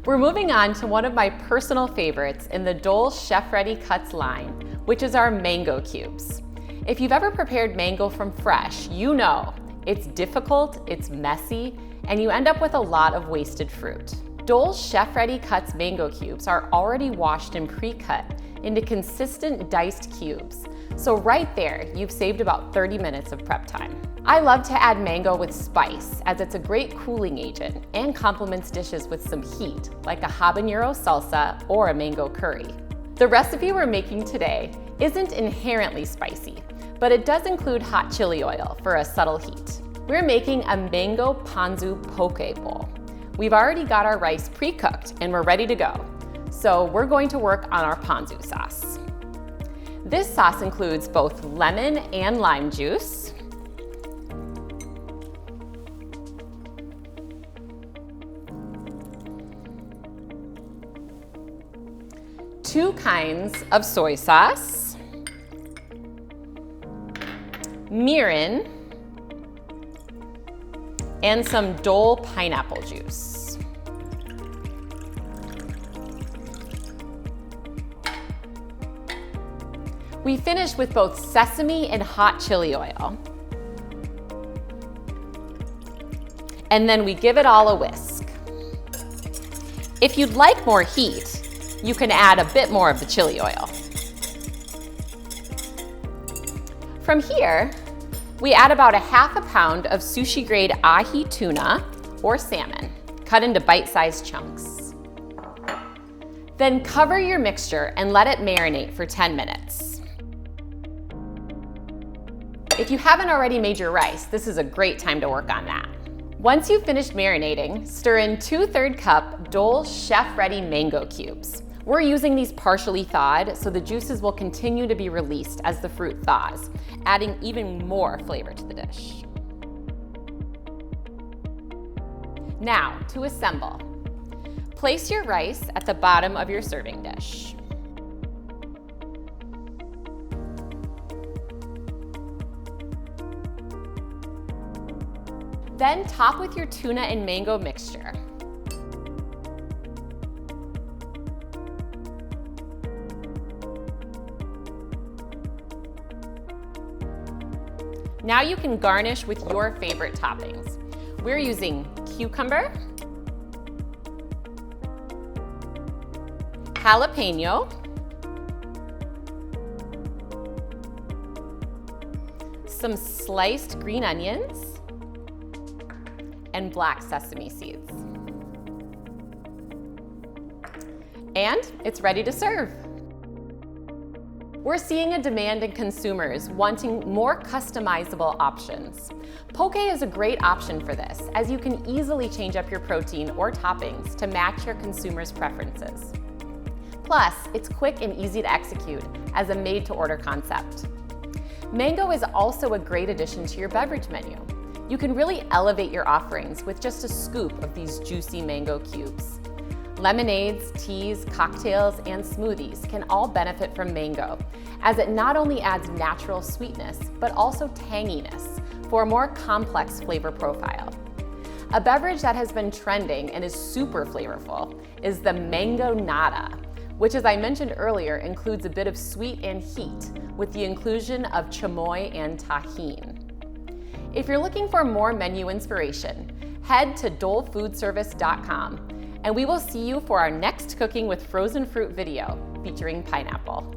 We're moving on to one of my personal favorites in the Dole Chef-Ready Cuts line, which is our mango cubes. If you've ever prepared mango from fresh, you know it's difficult, it's messy, and you end up with a lot of wasted fruit. Dole's Chef-Ready Cuts mango cubes are already washed and pre-cut into consistent diced cubes. So right there, you've saved about 30 minutes of prep time. I love to add mango with spice as it's a great cooling agent and complements dishes with some heat, like a habanero salsa or a mango curry. The recipe we're making today isn't inherently spicy, but it does include hot chili oil for a subtle heat. We're making a Mango Ponzu Poke Bowl. We've already got our rice pre-cooked and we're ready to go. So we're going to work on our ponzu sauce. This sauce includes both lemon and lime juice, two kinds of soy sauce, mirin, and some Dole pineapple juice. We finish with both sesame and hot chili oil. And then we give it all a whisk. If you'd like more heat, you can add a bit more of the chili oil. From here, we add about a half a pound of sushi grade ahi tuna or salmon, cut into bite-sized chunks. Then cover your mixture and let it marinate for 10 minutes. If you haven't already made your rice, this is a great time to work on that. Once you've finished marinating, stir in 2/3 cup Dole Chef-Ready mango cubes. We're using these partially thawed, so the juices will continue to be released as the fruit thaws, adding even more flavor to the dish. Now, to assemble. Place your rice at the bottom of your serving dish. Then top with your tuna and mango mixture. Now you can garnish with your favorite toppings. We're using cucumber, jalapeno, some sliced green onions, and black sesame seeds. And it's ready to serve. We're seeing a demand in consumers wanting more customizable options. Poke is a great option for this, as you can easily change up your protein or toppings to match your consumers' preferences. Plus, it's quick and easy to execute as a made-to-order concept. Mango is also a great addition to your beverage menu. You can really elevate your offerings with just a scoop of these juicy mango cubes. Lemonades, teas, cocktails, and smoothies can all benefit from mango, as it not only adds natural sweetness, but also tanginess for a more complex flavor profile. A beverage that has been trending and is super flavorful is the Mango Nada, which, as I mentioned earlier, includes a bit of sweet and heat with the inclusion of chamoy and tahini. If you're looking for more menu inspiration, head to dolefoodservice.com and we will see you for our next Cooking with Frozen Fruit video featuring pineapple.